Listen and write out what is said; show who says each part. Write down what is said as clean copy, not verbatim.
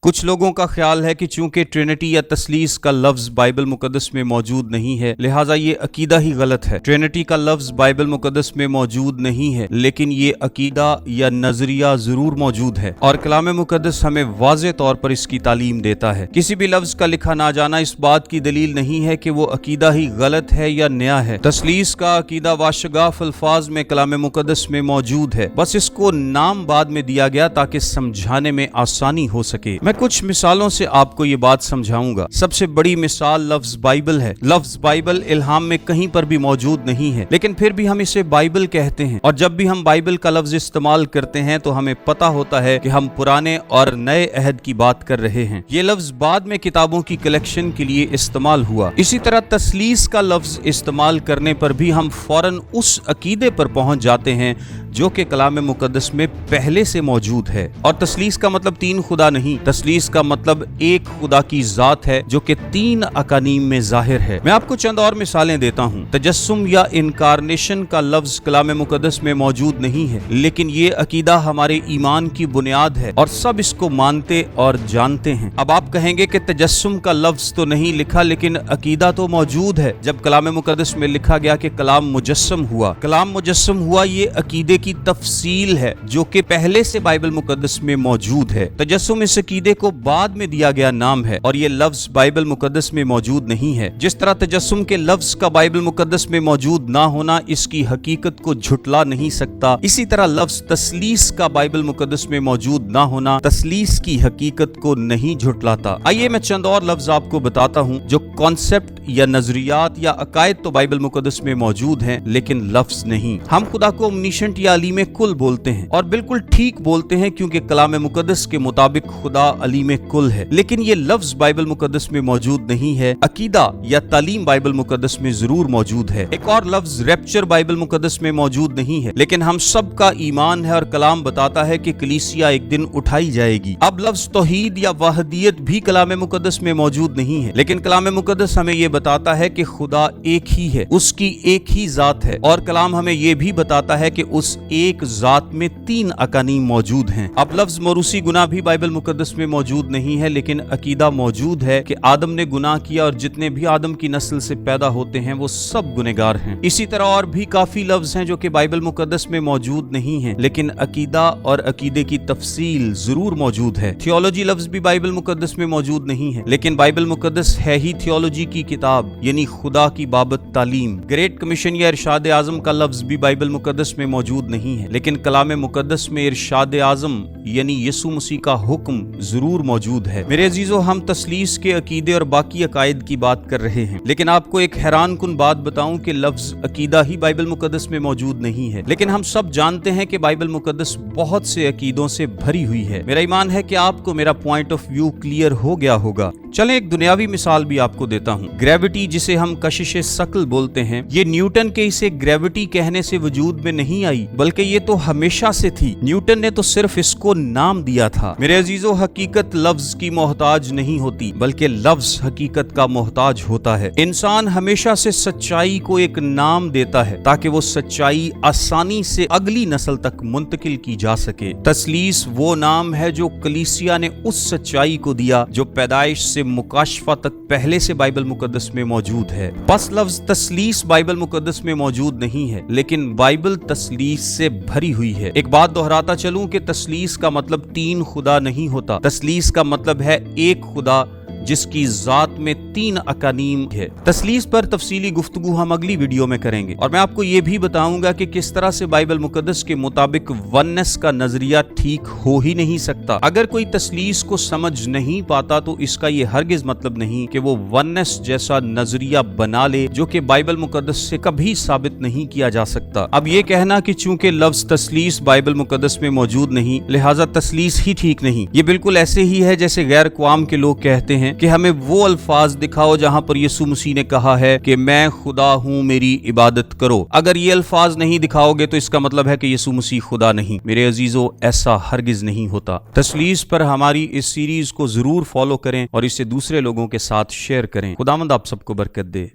Speaker 1: कुछ लोगों का ख्याल है कि चूंकि ट्रिनिटी या तसलीस का लफ्ज बाइबल मुकद्दस में मौजूद नहीं है, लिहाजा ये अकीदा ही गलत है। ट्रिनिटी का लफ्ज बाइबल मुकद्दस में मौजूद नहीं है, लेकिन ये अकीदा या नजरिया जरूर मौजूद है और कलाम मुकद्दस हमें वाज़े तौर पर इसकी तालीम देता है। किसी भी लफ्ज का लिखा ना जाना इस बात की दलील नहीं है कि वो अकीदा ही गलत है या नया है। तसलीस का अकीदा वाशगाफ अल्फाज में कलाम मुकद्दस में मौजूद है, बस इसको नाम बाद में दिया गया ताकि समझाने में आसानी हो सके। मैं कुछ मिसालों से आपको ये बात समझाऊंगा। सबसे बड़ी मिसाल लफ्ज बाइबल है। लफ्ज बाइबल इल्हाम में कहीं पर भी मौजूद नहीं है, लेकिन फिर भी हम इसे बाइबल कहते हैं और जब भी हम बाइबल का लफ्ज इस्तेमाल करते हैं तो हमें पता होता है कि हम पुराने और नए अहद की बात कर रहे हैं। ये लफ्ज बाद में किताबों की कलेक्शन के लिए इस्तेमाल हुआ। इसी तरह तसलीस का लफ्ज इस्तेमाल करने पर भी हम फौरन उस अकीदे पर पहुंच जाते हैं जो कि कलाम मुकद्दस में पहले से मौजूद है। और तसलीस का मतलब तीन खुदा नहीं, तसलीस का मतलब एक खुदा की जात है जो कि तीन अकानीम में जाहिर है। मैं आपको चंद और मिसालें देता हूँ। तजस्सुम या इनकारनेशन का लफ्ज कलाम मुकद्दस में मौजूद नहीं है, लेकिन ये अकीदा हमारे ईमान की बुनियाद है और सब इसको मानते और जानते हैं। अब आप कहेंगे कि तजस्सुम का लफ्ज तो नहीं लिखा, लेकिन अकीदा तो मौजूद है। जब कलाम मुकद्दस में लिखा गया कि कलाम मुजस्सम हुआ, कलाम मुजस्सम हुआ, ये अकीदे की तफसील है जो कि पहले से बाइबल मुकद्दस में मौजूद है। तजस्सुम इस अकीदे को बाद में दिया गया नाम है और ये लफ्ज बाइबल मुकद्दस में मौजूद नहीं है। जिस तरह तजस्सुम के लफ्ज का बाइबल मुकद्दस में मौजूद ना होना इसकी हकीकत को झुटला नहीं सकता, इसी तरह लफ्ज तसलीस का बाइबल मुकद्दस में मौजूद ना होना तसलीस की हकीकत को नहीं झुटलाता। आइए मैं चंद और लफ्ज आपको बताता हूँ जो कॉन्सेप्ट या नजरियात या अकायद तो बाइबल मुकद्दस में मौजूद हैं, लेकिन लफ्ज नहीं। हम खुदा को ओमनिशेंट या अलीम कुल बोलते हैं और बिल्कुल ठीक बोलते हैं क्योंकि कलाम मुकद्दस के मुताबिक खुदा अलीम कुल है, लेकिन ये लफ्ज बाइबल मुकद्दस में मौजूद नहीं है। अकीदा या तालीम बाइबल मुकद्दस में जरूर मौजूद है। एक और लफ्ज रैप्चर बाइबल मुकद्दस में मौजूद नहीं है, लेकिन हम सब का ईमान है और कलाम बताता है कि कलीसिया एक दिन उठाई जाएगी। अब लफ्ज तौहीद या वाहदियत भी कलाम मुकद्दस में मौजूद नहीं है, लेकिन कलाम मुकद्दस हमें ये बताता है कि खुदा एक ही है, उसकी एक ही जात है और कलाम हमें ये भी बताता है कि उस एक जात में तीन अकानीम मौजूद हैं। अब लफ्ज मरूसी गुनाह भी बाइबल मुकद्दस में मौजूद नहीं है, लेकिन अकीदा मौजूद है कि आदम ने गुनाह किया और जितने भी आदम की नस्ल से पैदा होते हैं वो सब गुनहगार हैं। इसी तरह और भी काफी लफ्ज हैं जो कि बाइबल मुकद्दस में मौजूद नहीं है, लेकिन अकीदा और अकीदे की तफसील जरूर मौजूद है। थियोलॉजी लफ्ज भी बाइबल मुकद्दस में मौजूद नहीं है, लेकिन बाइबल मुकद्दस है ही थियोलॉजी की किताब, यानी खुदा की बाबत तालीम। ग्रेट कमीशन या इरशाद आजम का लफ्ज भी बाइबल मुकद्दस में मौजूद नहीं है, लेकिन कलाम मुकद्दस में इरशाद आजम यानी यीशु मसीह का हुक्म जरूर मौजूद है। मेरे अजीजों, हम तसलीस के अकीदे और बाकी अकायद की बात कर रहे हैं, लेकिन आपको एक हैरान कुन बात बताऊं कि लफ्ज अकीदा ही बाइबल मुकद्दस में मौजूद नहीं है, लेकिन हम सब जानते हैं कि बाइबल मुकद्दस बहुत से अकीदों से भरी हुई है। मेरा ईमान है कि आपको मेरा पॉइंट ऑफ व्यू क्लियर हो गया होगा। चलें एक दुनियावी मिसाल भी आपको देता हूँ। ग्रेविटी, जिसे हम कशिशे सकल बोलते हैं, ये न्यूटन के इसे ग्रेविटी कहने से वजूद में नहीं आई, बल्कि ये तो हमेशा से थी। न्यूटन ने तो सिर्फ इसको नाम दिया था। मेरे अजीजों, हकीकत लफ्ज की मोहताज नहीं होती, बल्कि लफ्ज हकीकत का मोहताज होता है। इंसान हमेशा से सच्चाई को एक नाम देता है ताकि वो सच्चाई आसानी से अगली नस्ल तक मुंतकिल की जा सके। तसलीस वो नाम है जो कलीसिया ने उस सच्चाई को दिया जो पैदाइश से मुकाशफा तक पहले से बाइबल मुकद्दस में मौजूद है। बस लफ्ज तसलीस बाइबल मुकद्दस में मौजूद नहीं है, लेकिन बाइबल तसलीस से भरी हुई है। एक बात दोहराता चलूं कि तसलीस का मतलब तीन खुदा नहीं होता। तसलीस का मतलब है एक खुदा जिसकी जात में तीन अकानीम है। तसलीस पर तफसीली गुफ्तगू हम अगली वीडियो में करेंगे और मैं आपको ये भी बताऊंगा कि किस तरह से बाइबल मुकद्दस के मुताबिक वननेस का नजरिया ठीक हो ही नहीं सकता। अगर कोई तसलीस को समझ नहीं पाता तो इसका ये हरगिज मतलब नहीं कि वो वननेस जैसा नजरिया बना ले जो कि बाइबल मुकद्दस से कभी साबित नहीं किया जा सकता। अब ये कहना कि चूंकि लफ्ज तसलीस बाइबल मुकद्दस में मौजूद नहीं, लिहाजा तसलीस ही ठीक नहीं, ये बिल्कुल ऐसे ही है जैसे गैर अक़वाम के लोग कहते हैं कि हमें वो अल्फाज दिखाओ जहां पर यीशु मसीह ने कहा है कि मैं खुदा हूं, मेरी इबादत करो। अगर ये अल्फाज नहीं दिखाओगे तो इसका मतलब है कि यीशु मसीह खुदा नहीं। मेरे अजीजों, ऐसा हरगिज नहीं होता। तसलीस पर हमारी इस सीरीज को जरूर फॉलो करें और इसे दूसरे लोगों के साथ शेयर करें। खुदावंद आप सबको बरकत दे।